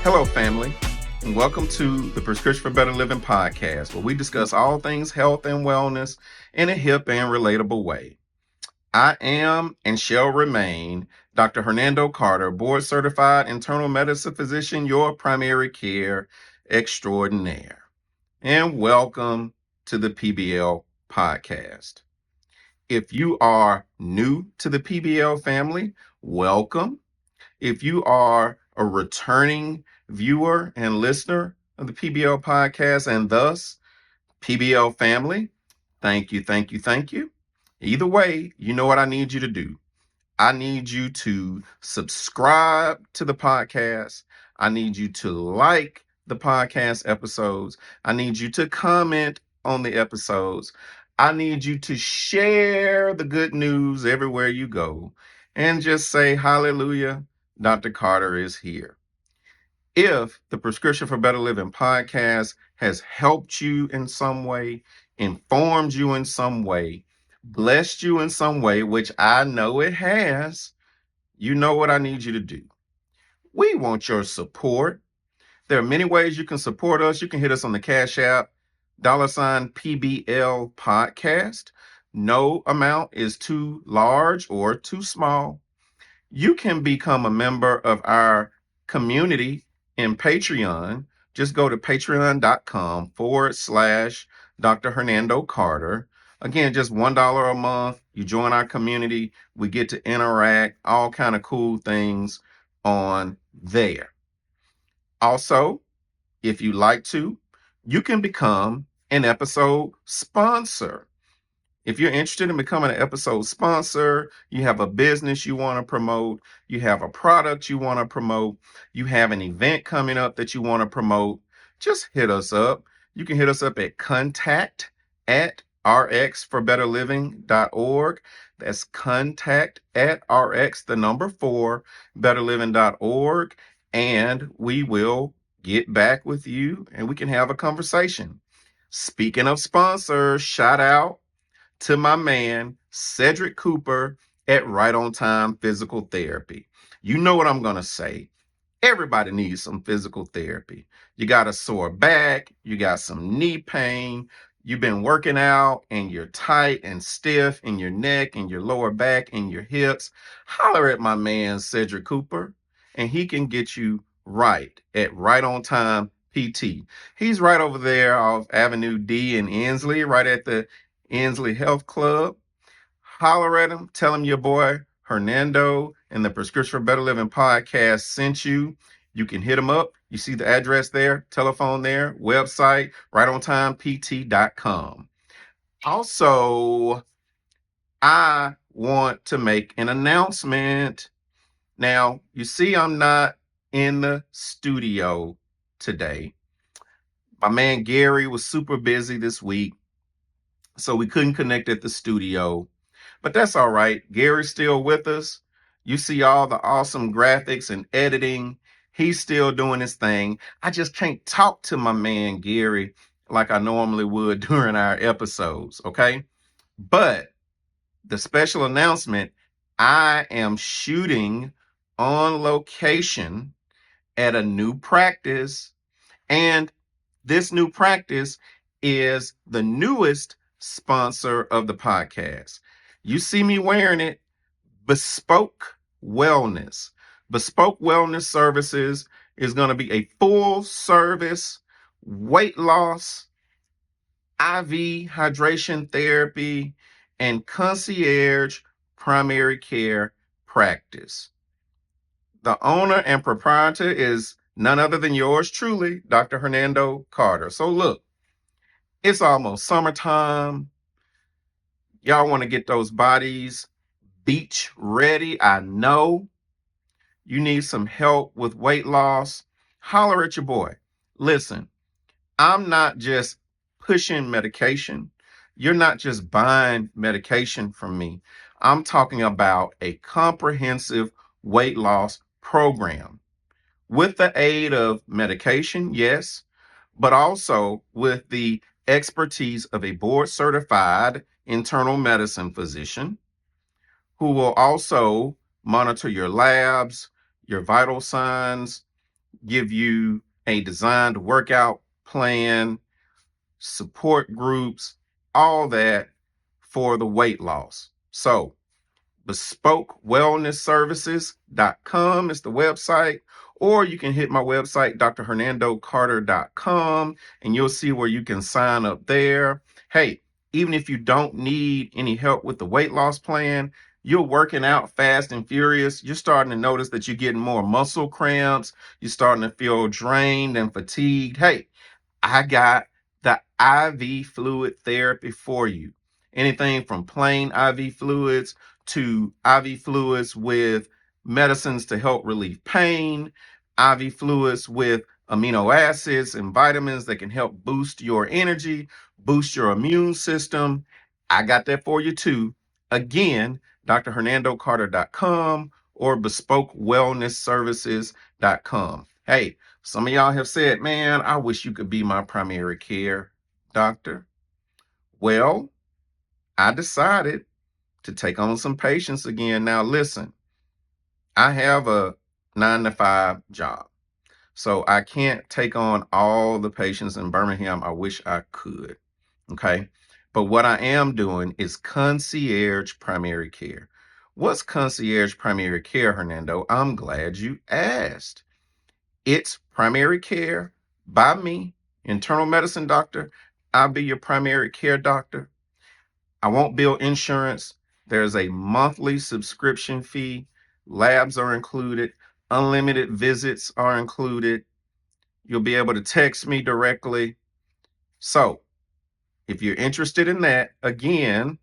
Hello, family, and welcome to the Prescription for Better Living podcast, where we discuss all things health and wellness in a hip and relatable way. I am and shall remain Dr. Hernando Carter, board certified internal medicine physician, your primary care extraordinaire. And welcome to the PBL podcast. If you are new to the PBL family, welcome. If you are a returning viewer and listener of the PBL podcast and thus PBL family, thank you, thank you, thank you. Either way, you know what I need you to do. I need you to subscribe to the podcast. I need you to like the podcast episodes. I need you to comment on the episodes. I need you to share the good news everywhere you go and just say, hallelujah, Dr. Carter is here. If the Prescription for Better Living podcast has helped you in some way, informed you in some way, blessed you in some way, which I know it has, you know what I need you to do. We want your support. There are many ways you can support us. You can hit us on the Cash App, $PBL podcast. No amount is too large or too small. You can become a member of our community in Patreon. Just go to patreon.com/Dr. Hernando Carter. Again, just $1 a month. You join our community. We get to interact, all kind of cool things on there. Also, if you like to, you can become an episode sponsor. If you're interested in becoming an episode sponsor, you have a business you want to promote, you have a product you want to promote, you have an event coming up that you want to promote, just hit us up. You can hit us up at contact@rxforbetterliving.org. That's contact@rx4betterliving.org. And we will get back with you and we can have a conversation. Speaking of sponsors, shout out to my man, Cedric Cooper at Right On Time Physical Therapy. You know what I'm going to say. Everybody needs some physical therapy. You got a sore back, you got some knee pain, you've been working out and you're tight and stiff in your neck and your lower back and your hips. Holler at my man, Cedric Cooper, and he can get you right at Right On Time PT. He's right over there off Avenue D in Ensley, right at the Ensley Health Club. Holler at him. Tell him your boy Hernando and the Prescription for Better Living podcast sent you. You can hit him up. You see the address there, telephone there, website, rightontimept.com. Also, I want to make an announcement. Now, you see I'm not in the studio today. My man Gary was super busy this week, so we couldn't connect at the studio. But that's all right. Gary's still with us. You see all the awesome graphics and editing. He's still doing his thing. I just can't talk to my man Gary like I normally would during our episodes, okay? But the special announcement, I am shooting on location at a new practice, and this new practice is the newest sponsor of the podcast. You see me wearing it, Bespoke Wellness. Bespoke Wellness Services is going to be a full service weight loss, IV hydration therapy, and concierge primary care practice. The owner and proprietor is none other than yours truly, Dr. Hernando Carter. So look, it's almost summertime. Y'all want to get those bodies beach ready. I know you need some help with weight loss. Holler at your boy. Listen, I'm not just pushing medication. You're not just buying medication from me. I'm talking about a comprehensive weight loss program with the aid of medication, yes, but also with the expertise of a board certified internal medicine physician who will also monitor your labs, your vital signs, give you a designed workout plan, support groups, all that for the weight loss. So BespokeWellnessServices.com is the website, or you can hit my website, drhernandocarter.com, and you'll see where you can sign up there. Hey, even if you don't need any help with the weight loss plan, you're working out fast and furious, you're starting to notice that you're getting more muscle cramps, you're starting to feel drained and fatigued. Hey, I got the IV fluid therapy for you. Anything from plain IV fluids to IV fluids with medicines to help relieve pain, IV fluids with amino acids and vitamins that can help boost your energy, boost your immune system. I got that for you too. Again, drhernandocarter.com or bespokewellnessservices.com. Hey, some of y'all have said, man, I wish you could be my primary care doctor. Well, I decided to take on some patients again. Now, listen, I have a 9 to 5 job, so I can't take on all the patients in Birmingham. I wish I could. Okay. But what I am doing is concierge primary care. What's concierge primary care, Hernando? I'm glad you asked. It's primary care by me, internal medicine doctor. I'll be your primary care doctor. I won't bill insurance. There's a monthly subscription fee. Labs are included. Unlimited visits are included. You'll be able to text me directly. So if you're interested in that, again,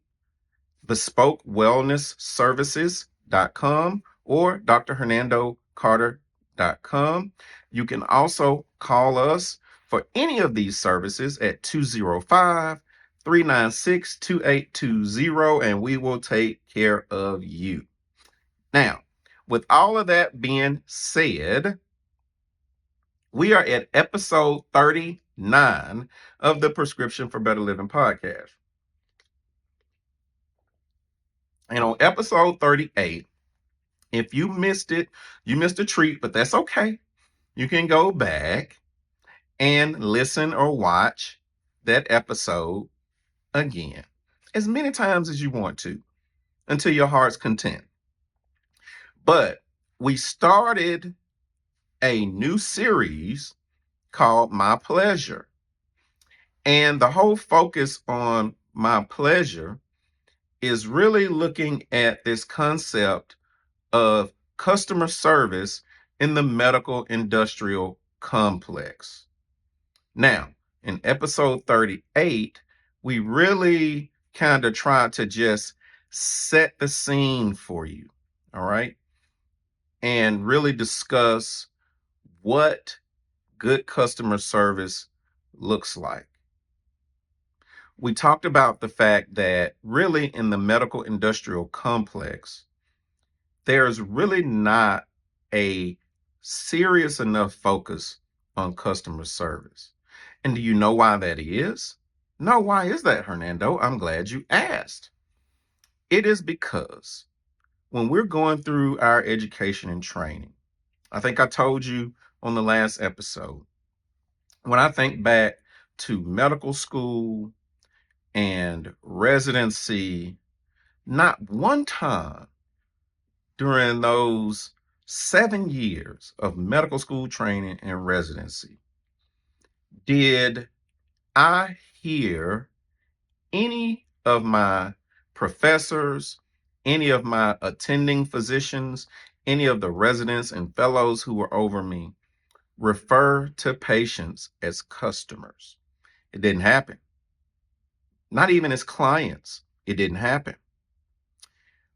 BespokeWellnessServices.com or drhernandocarter.com. You can also call us for any of these services at 205-396-2820, and we will take care of you. Now, with all of that being said, we are at episode 39 of the Prescription for Better Living podcast. And on episode 38, if you missed it, you missed a treat, but that's okay. You can go back and listen or watch that episode again as many times as you want to until your heart's content. But we started a new series called My Pleasure. And the whole focus on My Pleasure is really looking at this concept of customer service in the medical industrial complex. Now, in episode 38, we really kind of tried to just set the scene for you, all right? And really discuss what good customer service looks like. We talked about the fact that really in the medical industrial complex, there's really not a serious enough focus on customer service. And do you know why that is? No, why is that, Hernando? I'm glad you asked. It is because when we're going through our education and training, I think I told you on the last episode, when I think back to medical school and residency, not one time during those 7 years of medical school training and residency did I hear any of my professors, any of my attending physicians, any of the residents and fellows who were over me refer to patients as customers. It didn't happen. Not even as clients. It didn't happen.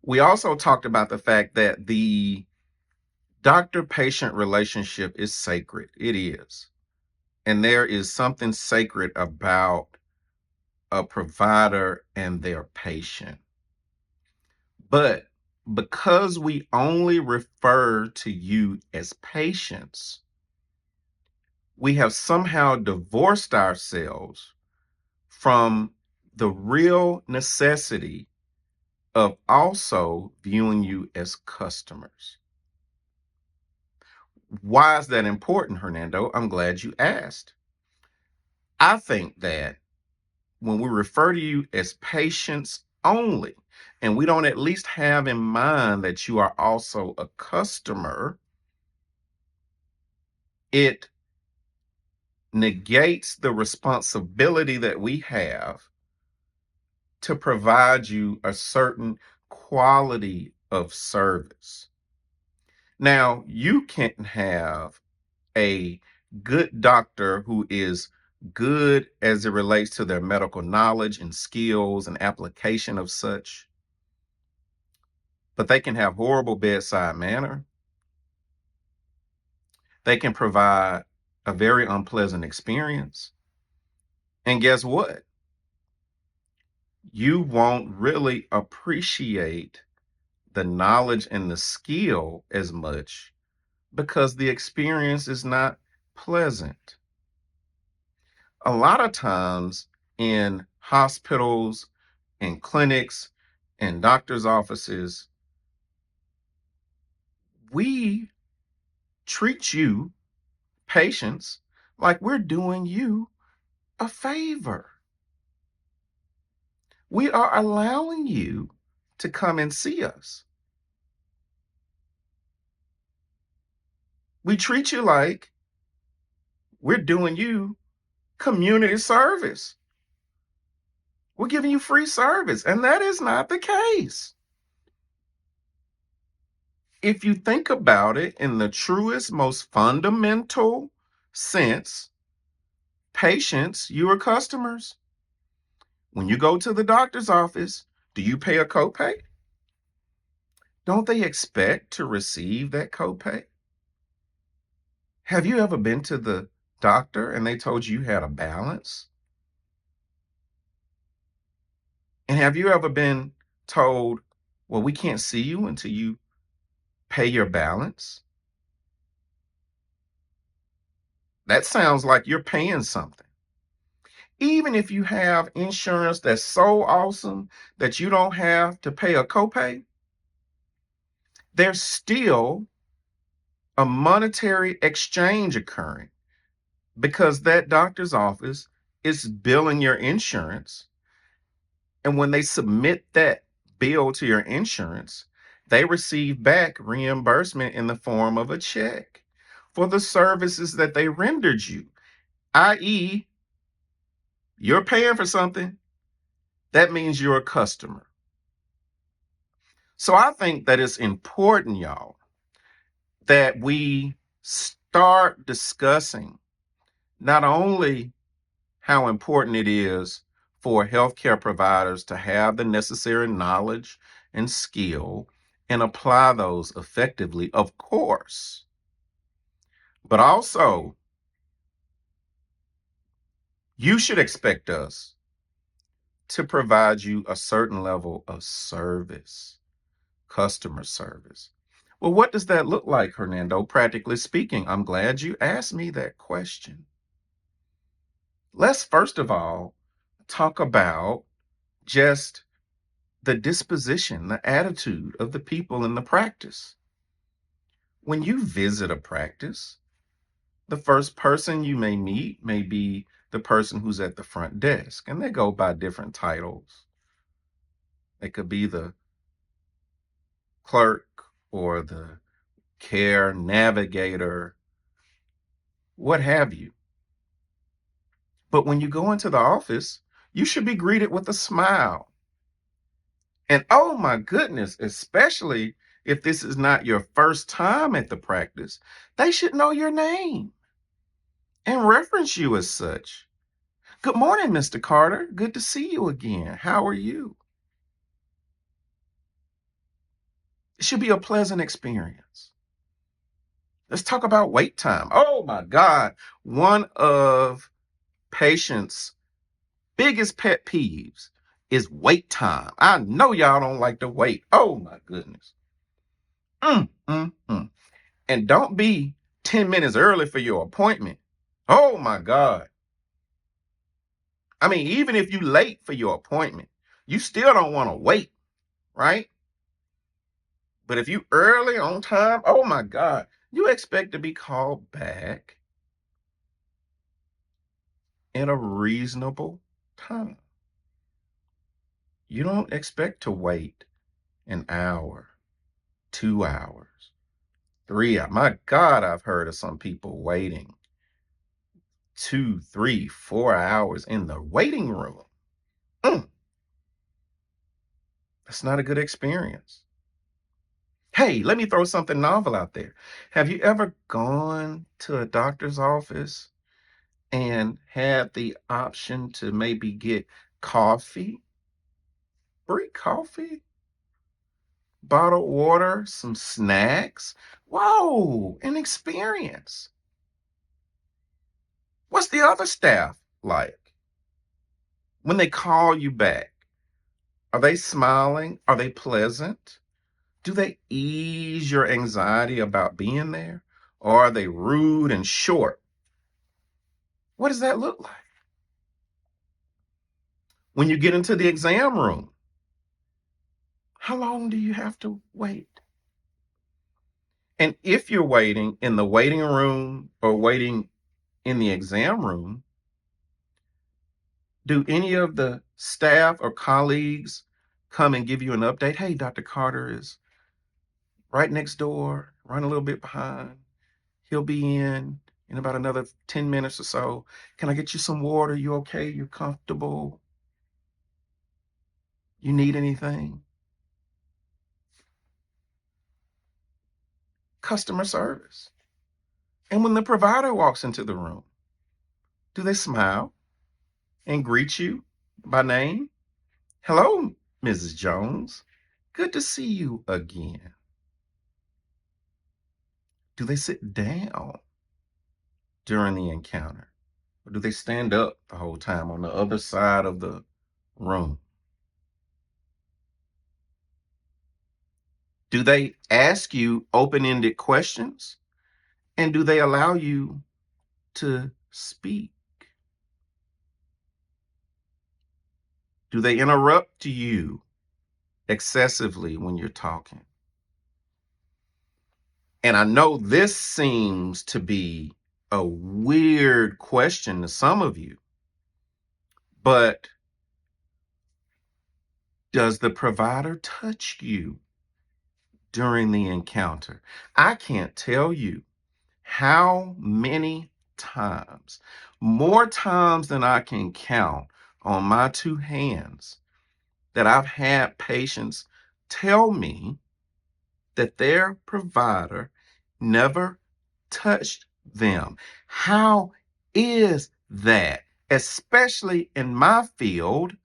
We also talked about the fact that the doctor-patient relationship is sacred. It is. And there is something sacred about a provider and their patient. But because we only refer to you as patients, we have somehow divorced ourselves from the real necessity of also viewing you as customers. Why is that important, Hernando? I'm glad you asked. I think that when we refer to you as patients only, and we don't at least have in mind that you are also a customer, it negates the responsibility that we have to provide you a certain quality of service. Now, you can have a good doctor who is good as it relates to their medical knowledge and skills and application of such, but they can have horrible bedside manner. They can provide a very unpleasant experience. And guess what? You won't really appreciate the knowledge and the skill as much because the experience is not pleasant. A lot of times in hospitals, in clinics, in doctors' offices, we treat you, patients, like we're doing you a favor. We are allowing you to come and see us. We treat you like we're doing you community service. We're giving you free service, and that is not the case. If you think about it in the truest, most fundamental sense, patients, you are customers. When you go to the doctor's office, do you pay a copay? Don't they expect to receive that copay? Have you ever been to the doctor and they told you you had a balance? And have you ever been told, well, we can't see you until you pay your balance? That sounds like you're paying something. Even if you have insurance that's so awesome that you don't have to pay a copay, there's still a monetary exchange occurring because that doctor's office is billing your insurance. And when they submit that bill to your insurance, they receive back reimbursement in the form of a check for the services that they rendered you, i.e., you're paying for something. That means you're a customer. So I think that it's important, y'all, that we start discussing not only how important it is for healthcare providers to have the necessary knowledge and skill and apply those effectively, of course, but also you should expect us to provide you a certain level of service, customer service. Well, what does that look like, Hernando, practically speaking? I'm glad you asked me that question. Let's first of all talk about just the disposition, the attitude of the people in the practice. When you visit a practice, the first person you may meet may be the person who's at the front desk, and they go by different titles. They could be the clerk or the care navigator, what have you. But when you go into the office, you should be greeted with a smile. And oh my goodness, especially if this is not your first time at the practice, they should know your name and reference you as such. Good morning, Mr. Carter. Good to see you again. How are you? It should be a pleasant experience. Let's talk about wait time. Oh my God. One of patients' biggest pet peeves is wait time. I know y'all don't like to wait. Oh my goodness. Mm, mm, mm. And don't be 10 minutes early for your appointment. Oh my God. I mean, even if you late for your appointment, you still don't want to wait, right? But if you early on time, oh my God, You expect to be called back in a reasonable time. You don't expect to wait an hour, 2 hours, 3 hours. My God, I've heard of some people waiting 2, 3, 4 hours in the waiting room. That's not a good experience. Hey, let me throw something novel out there. Have you ever gone to a doctor's office and had the option to maybe get coffee, free coffee, bottled water, some snacks? Whoa, an experience. What's the other staff like when they call you back? Are they smiling? Are they pleasant? Do they ease your anxiety about being there? Or are they rude and short? What does that look like? When you get into the exam room, how long do you have to wait? And if you're waiting in the waiting room or waiting in the exam room, do any of the staff or colleagues come and give you an update? Hey, Dr. Carter is right next door, run a little bit behind. He'll be in about another 10 minutes or so. Can I get you some water? You okay? You comfortable? You need anything? Customer service. And when the provider walks into the room, do they smile and greet you by name? Hello, Mrs. Jones. Good to see you again. Do they sit down during the encounter? Or do they stand up the whole time on the other side of the room? Do they ask you open-ended questions? And do they allow you to speak? Do they interrupt you excessively when you're talking? And I know this seems to be a weird question to some of you, but does the provider touch you during the encounter? I can't tell you how many times, more times than I can count on my two hands, that I've had patients tell me that their provider never touched them. How is that? Especially in my field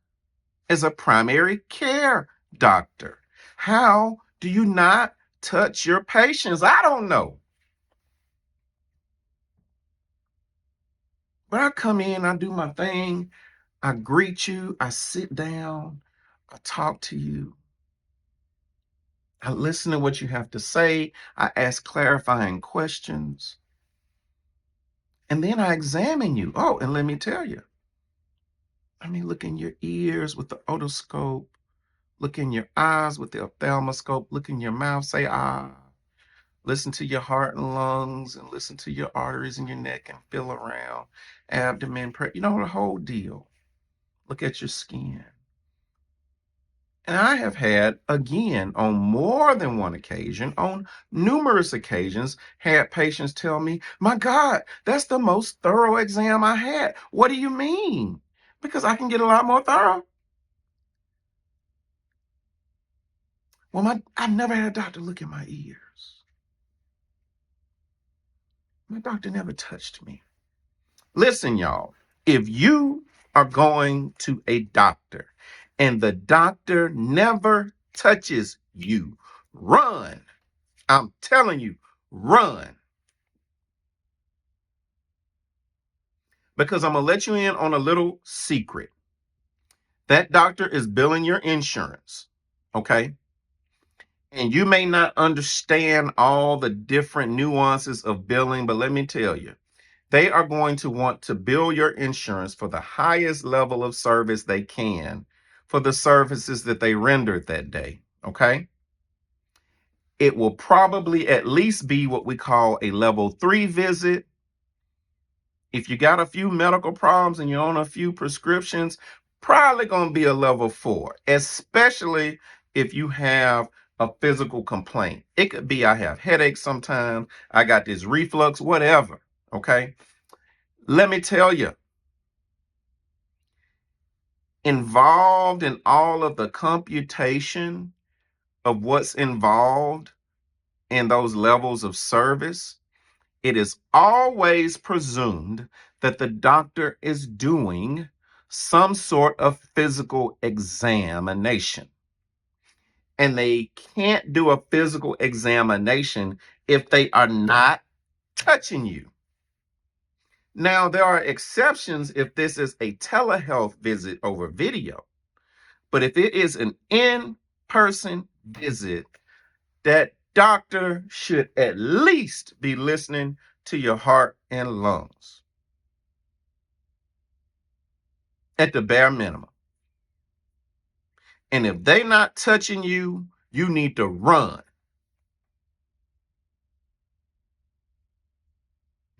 as a primary care doctor. How do you not touch your patients? I don't know. But I come in, I do my thing, I greet you, I sit down, I talk to you. I listen to what you have to say. I ask clarifying questions. And then I examine you. Oh, and let me tell you, look in your ears with the otoscope, look in your eyes with the ophthalmoscope, look in your mouth, say, ah. Listen to your heart and lungs, and listen to your arteries in your neck and feel around, abdomen, the whole deal. Look at your skin. And I have had, again, on more than one occasion, on numerous occasions, had patients tell me, my God, that's the most thorough exam I had. What do you mean? Because I can get a lot more thorough. Well, I've never had a doctor look at my ears. My doctor never touched me. Listen, y'all, if you are going to a doctor and the doctor never touches you, run. I'm telling you, run. Because I'm going to let you in on a little secret. That doctor is billing your insurance, okay? And you may not understand all the different nuances of billing, but let me tell you, they are going to want to bill your insurance for the highest level of service they can for the services that they rendered that day, okay? it will probably at least be what we call a level 3 visit. If you got a few medical problems and you're on a few prescriptions, probably going to be a level 4, especially if you have a physical complaint. It could be I have headaches sometimes, I got this reflux, whatever. Okay. Let me tell you, involved in all of the computation of what's involved in those levels of service, it is always presumed that the doctor is doing some sort of physical examination. And they can't do a physical examination if they are not touching you. Now, there are exceptions if this is a telehealth visit over video. But if it is an in-person visit, that doctor should at least be listening to your heart and lungs at the bare minimum. And if they're not touching you, you need to run.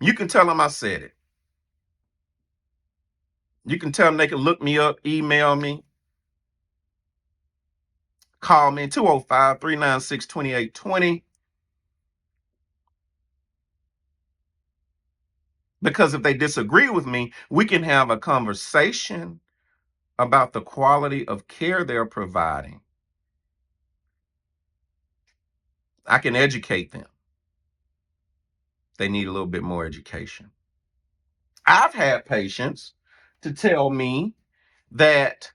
You can tell them I said it. You can tell them they can look me up, email me, call me 205-396-2820. Because if they disagree with me, we can have a conversation about the quality of care they're providing. I can educate them. They need a little bit more education. I've had patients to tell me that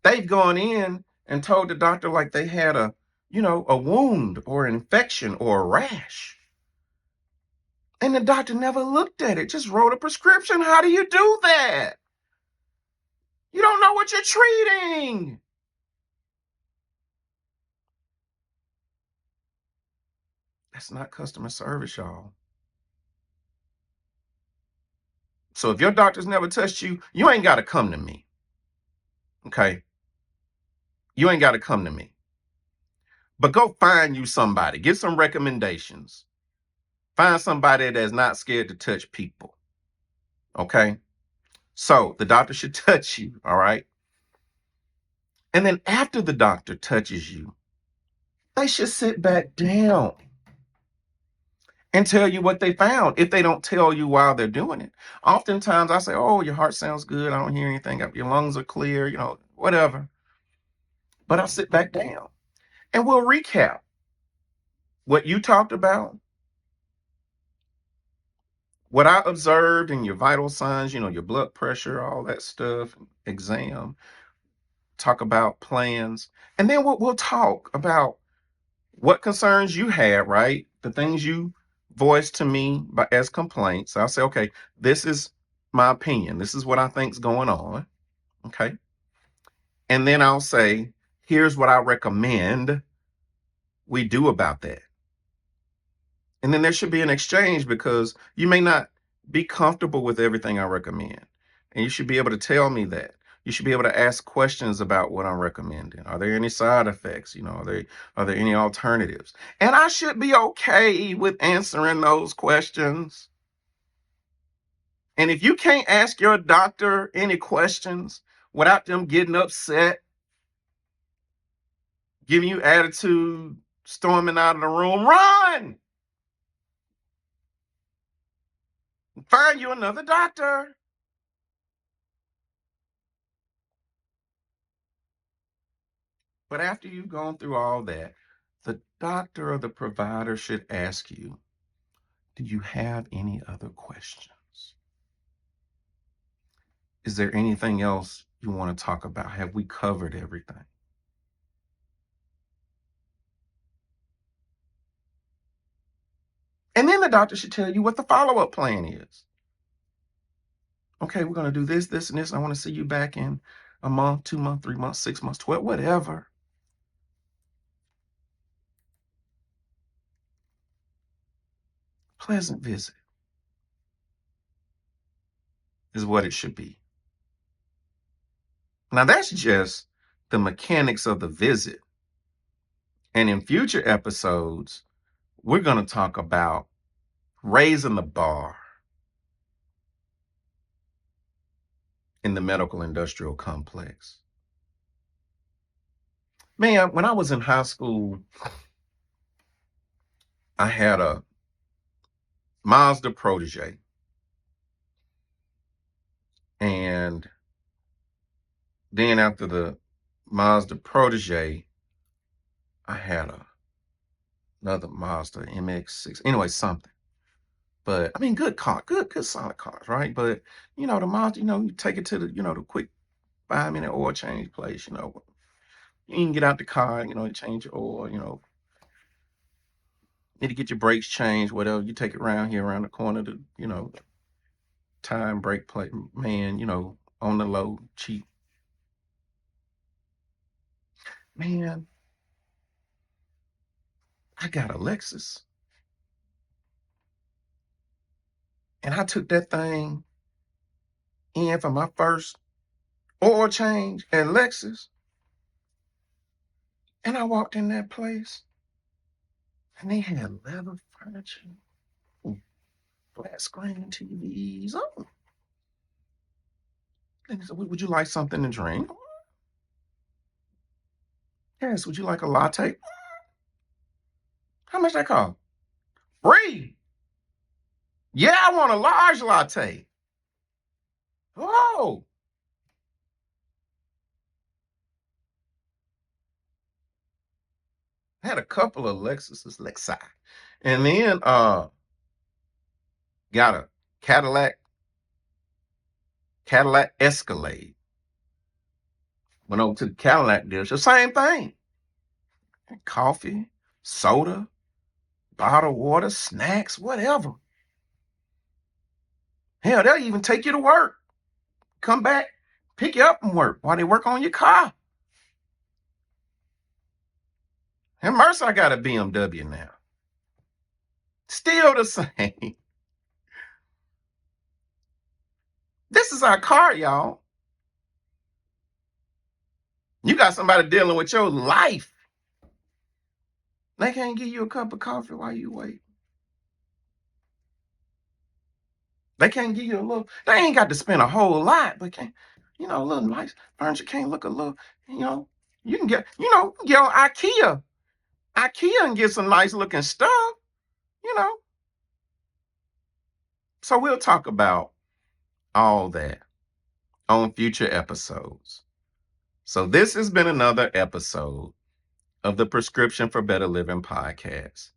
they've gone in and told the doctor like they had a wound or an infection or a rash. And the doctor never looked at it, just wrote a prescription. How do you do that? You don't know what you're treating. That's not customer service, y'all. So if your doctor's never touched you, you ain't got to come to me. Okay? You ain't got to come to me. But go find you somebody. Get some recommendations. Find somebody that's not scared to touch people. Okay? So the doctor should touch you, all right? And then after the doctor touches you, they should sit back down and tell you what they found if they don't tell you while they're doing it. Oftentimes I say, oh, your heart sounds good. I don't hear anything. Your lungs are clear, whatever. But I'll sit back down and we'll recap what you talked about, what I observed in your vital signs, your blood pressure, all that stuff, exam, talk about plans. And then we'll talk about what concerns you had, right? The things you voiced to me as complaints. I'll say, okay, this is my opinion. This is what I think's going on. Okay. And then I'll say, here's what I recommend we do about that. And then there should be an exchange because you may not be comfortable with everything I recommend. And you should be able to tell me that. You should be able to ask questions about what I'm recommending. Are there any side effects? Are there any alternatives? And I should be okay with answering those questions. And if you can't ask your doctor any questions without them getting upset, giving you attitude, storming out of the room, run! Find you another doctor. But after you've gone through all that, the doctor or the provider should ask you, do you have any other questions? Is there anything else you want to talk about? Have we covered everything? And then the doctor should tell you what the follow-up plan is. Okay, we're going to do this, this, and this. I want to see you back in a month, 2 months, 3 months, 6 months, 12, whatever. Pleasant visit is what it should be. Now, that's just the mechanics of the visit. And in future episodes, we're going to talk about raising the bar in the medical industrial complex. Man, when I was in high school, I had a Mazda Protege. And then after the Mazda Protege, I had another Mazda MX-6. Anyway, something. But I mean, good car, good solid cars, right? But the Mazda, you take it to the quick 5-minute oil change place, you can get out the car, change your oil, need to get your brakes changed, whatever. You take it around here, around the corner to, time brake plate, man, on the low, cheap. Man, I got a Lexus. And I took that thing in for my first oil change at Lexus. And I walked in that place and they had leather furniture, flat screen TVs. Oh. And he said, would you like something to drink? Yes, would you like a latte? How much that cost? Free. Yeah, I want a large latte. Oh. I had a couple of Lexi. And then got a Cadillac Escalade. Went over to the Cadillac dealership, same thing. Coffee, soda, bottled water, snacks, whatever. Hell, they'll even take you to work. Come back, pick you up from work while they work on your car. And Mercer, I got a BMW now. Still the same. This is our car, y'all. You got somebody dealing with your life. They can't give you a cup of coffee while you wait. They can't give you a little, they ain't got to spend a whole lot, but a little nice furniture can't look a little, you can get, get on IKEA and get some nice looking stuff, So we'll talk about all that on future episodes. So this has been another episode of the Prescription for Better Living podcast.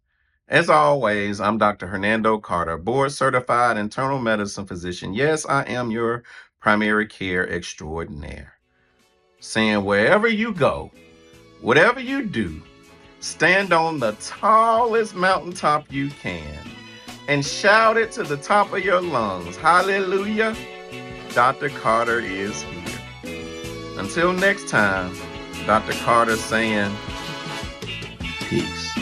As always, I'm Dr. Hernando Carter, board certified internal medicine physician. Yes, I am your primary care extraordinaire. Saying wherever you go, whatever you do, stand on the tallest mountaintop you can and shout it to the top of your lungs. Hallelujah, Dr. Carter is here. Until next time, Dr. Carter saying, peace.